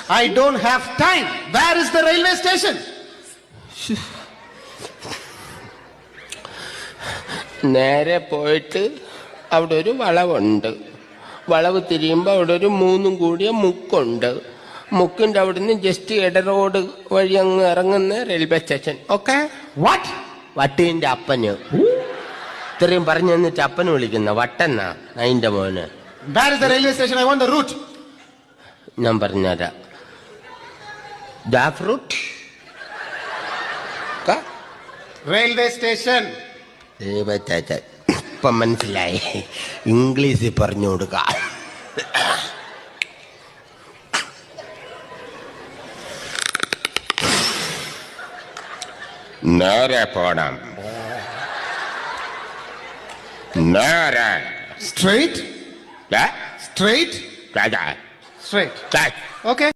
I don't have time. Where is the railway station? നേരെ പോയിട്ട് അവിടെ ഒരു വളവുണ്ട്. വളവ് തിരിയുമ്പോൾ അവിടെ ഒരു 3 കൂടിയ മുക്കുണ്ട്. മുക്കിൻ്റെ അവിടുന്ന് ജസ്റ്റ് ഇട റോഡ് വഴി അങ്ങ് ഇറങ്ങുന്ന റെയിൽവേ സ്റ്റേഷൻ. ഓക്കെ? What? വട്ടീൻ്റെ അപ്പന് ഇത്രയും പറഞ്ഞു തന്നിട്ട് അപ്പന് വിളിക്കുന്ന വട്ടെന്നാ അതിൻ്റെ മോന്. Where is the railway station? I want the route. ഞാൻ പറഞ്ഞുതരാം. ജാഫ് റൂട്ട് Railway station. ഇപ്പം മനസ്സിലായി. ഇംഗ്ലീഷിൽ പറഞ്ഞു കൊടുക്ക. നേരെ പോണം. നേരെ. Straight? Straight. Straight? Straight. Okay.